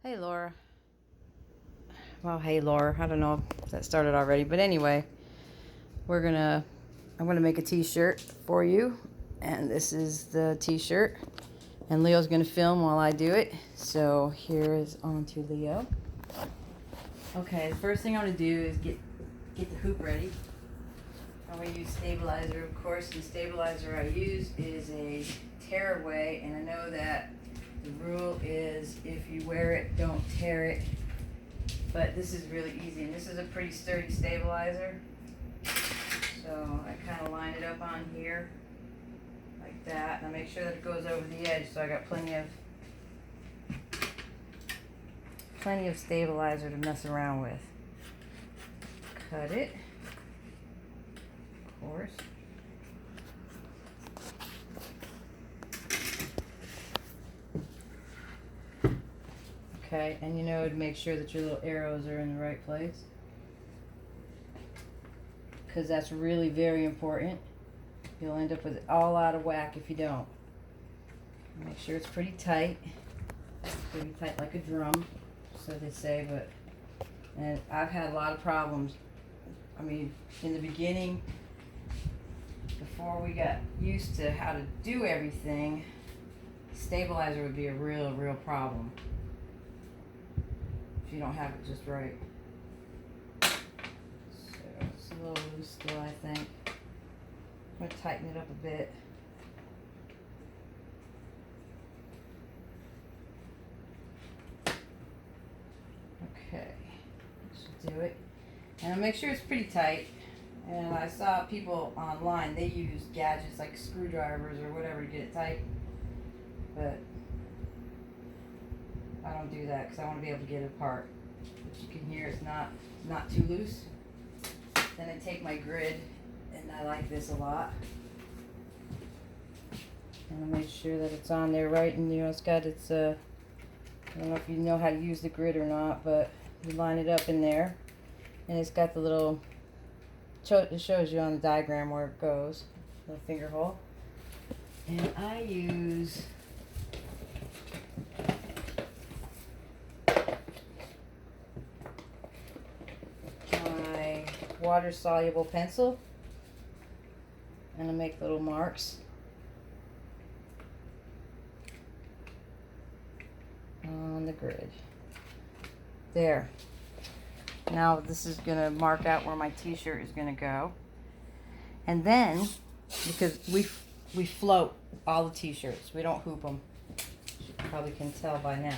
Hey Laura. Well, hey Laura. I don't know if that started already, but anyway, I'm gonna make a t-shirt for you. And this is the t-shirt. And Leo's gonna film while I do it. So here is on to Leo. Okay, the first thing I'm gonna do is get the hoop ready. I'm gonna use stabilizer, of course. The stabilizer I use is a tearaway, and I know that the rule is if you wear it, don't tear it. But this is really easy, and this is a pretty sturdy stabilizer. So I kind of line it up on here like that, and I make sure that it goes over the edge, so I got plenty of stabilizer to mess around with. Cut it, of course. Okay, and you know, to make sure that your little arrows are in the right place, because that's really very important. You'll end up with it all out of whack if you don't. Make sure it's pretty tight like a drum, so they say. And I've had a lot of problems. I mean, in the beginning, before we got used to how to do everything, stabilizer would be a real problem if you don't have it just right. So it's a little loose still, I think. I'm going to tighten it up a bit. Okay, that should do it. And I'll make sure it's pretty tight. And I saw people online, they use gadgets like screwdrivers or whatever to get it tight. But I don't do that because I want to be able to get it apart. But you can hear it's not too loose. Then I take my grid, and I like this a lot. And I make sure that it's on there right, and you know it's got its I don't know if you know how to use the grid or not, but you line it up in there, and it's got the little. It shows you on the diagram where it goes, the finger hole. And I use my water soluble pencil, and I make little marks on the grid. There. Now this is going to mark out where my t-shirt is going to go. And then, because we float all the t-shirts, we don't hoop them. You probably can tell by now.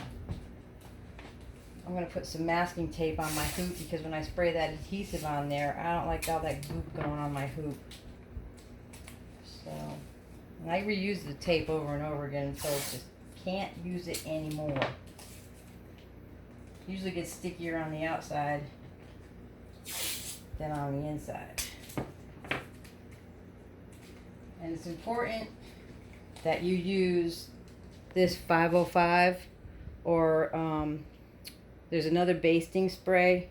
I'm going to put some masking tape on my hoop because when I spray that adhesive on there, I don't like all that goop going on my hoop. So, and I reuse the tape over and over again until it just can't use it anymore. Usually gets stickier on the outside than on the inside. And it's important that you use this 505 or there's another basting spray.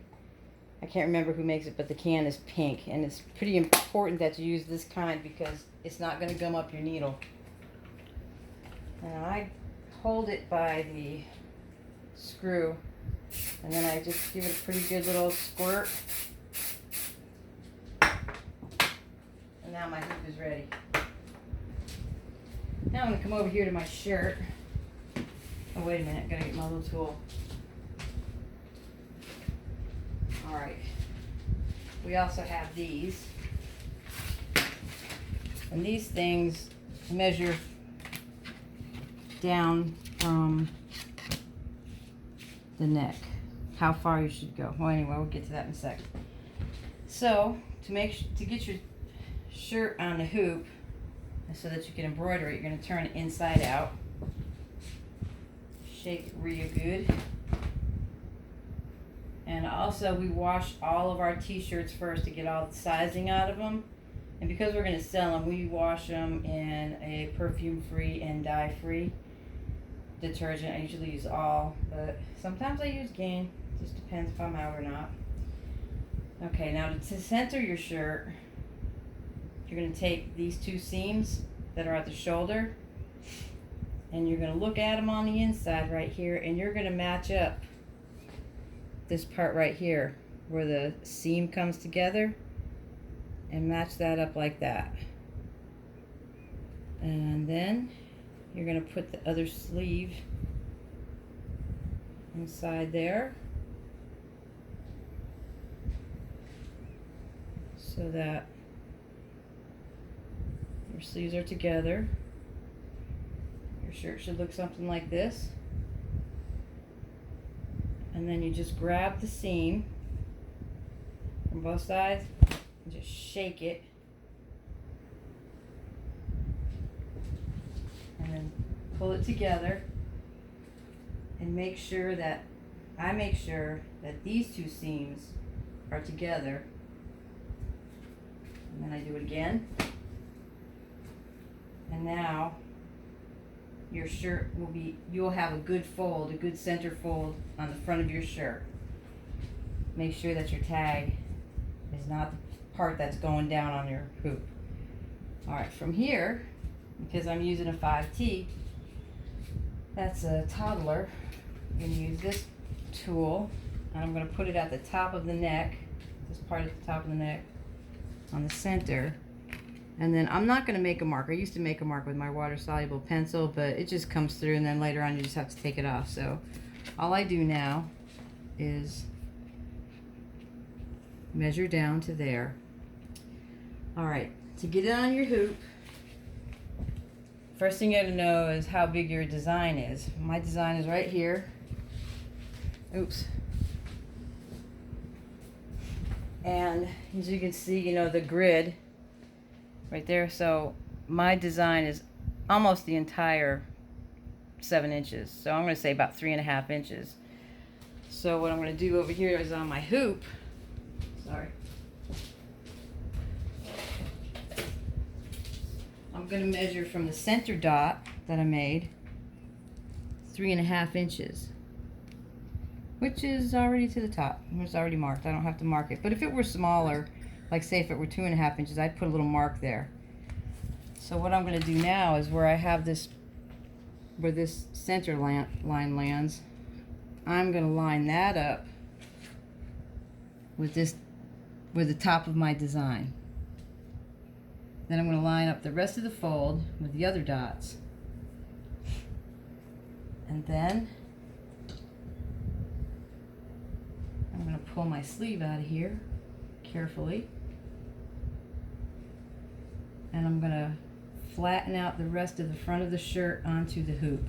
I can't remember who makes it, but the can is pink, and it's pretty important that you use this kind because it's not going to gum up your needle. And I hold it by the screw, and then I just give it a pretty good little squirt. And now my hoop is ready. Now I'm going to come over here to my shirt. Oh, wait a minute. I've got to get my little tool. Alright. We also have these. And these things measure down from the neck. How far you should go. Well, anyway, we'll get to that in a second. So, to get your shirt on the hoop so that you can embroider it, you're going to turn it inside out. Shake it real good. And also, we wash all of our t-shirts first to get all the sizing out of them. And because we're going to sell them, we wash them in a perfume-free and dye-free detergent. I usually use all, but sometimes I use Gain. Just depends if I'm out or not. Okay, now to center your shirt, you're going to take these two seams that are at the shoulder, and you're going to look at them on the inside right here, and you're going to match up this part right here where the seam comes together, and match that up like that. And then you're going to put the other sleeve inside there so that your sleeves are together. Your shirt should look something like this. And then you just grab the seam from both sides and just shake it. And then pull it together and make sure that, I make sure that these two seams are together. And then I do it again. And now your shirt will be, you'll have a good fold, a good center fold on the front of your shirt. Make sure that your tag is not the part that's going down on your hoop. Alright, from here, because I'm using a 5T, that's a toddler, I'm going to use this tool, and I'm going to put it at the top of the neck, this part at the top of the neck, on the center. And then I'm not going to make a mark. I used to make a mark with my water-soluble pencil, but it just comes through, and then later on you just have to take it off. So all I do now is measure down to there. Alright, to get it on your hoop, first thing you have to know is how big your design is. My design is right here. Oops. And as you can see, you know, the grid right there. So my design is almost the entire 7 inches. So I'm going to say about 3.5 inches. So what I'm going to do over here is on my hoop, sorry, I'm going to measure from the center dot that I made 3.5 inches, which is already to the top. It's already marked. I don't have to mark it. But if it were smaller, like say if it were 2.5 inches, I'd put a little mark there. So what I'm going to do now is where I have this, where this center line lands, I'm going to line that up with this, with the top of my design. Then I'm going to line up the rest of the fold with the other dots. And then I'm going to pull my sleeve out of here carefully. And I'm going to flatten out the rest of the front of the shirt onto the hoop.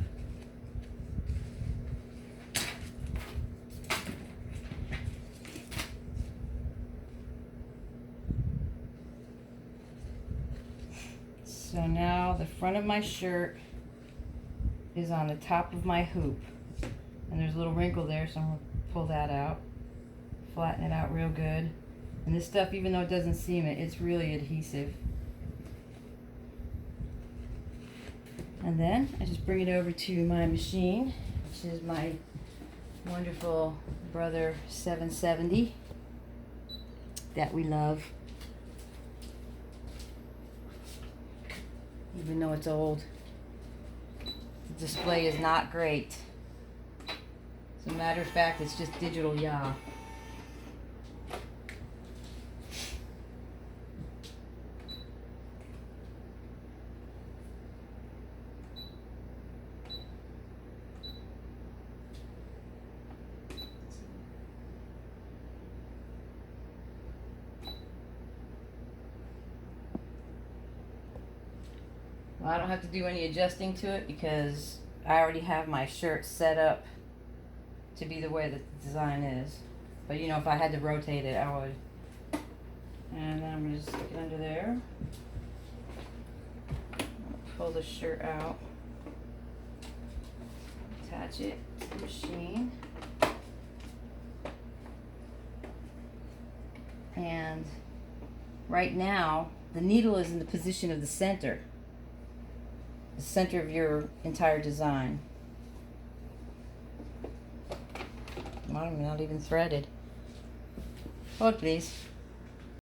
So now the front of my shirt is on the top of my hoop. And there's a little wrinkle there, so I'm going to pull that out. Flatten it out real good. And this stuff, even though it doesn't seam it, it's really adhesive. And then I just bring it over to my machine, which is my wonderful Brother 770 that we love. Even though it's old, the display is not great. As a matter of fact, it's just digital yaw. Well, I don't have to do any adjusting to it because I already have my shirt set up to be the way that the design is. But you know, if I had to rotate it, I would. And then I'm going to stick it under there. Pull the shirt out. Attach it to the machine. And right now, the needle is in the position of the center of your entire design. I'm not even threaded. Hold please.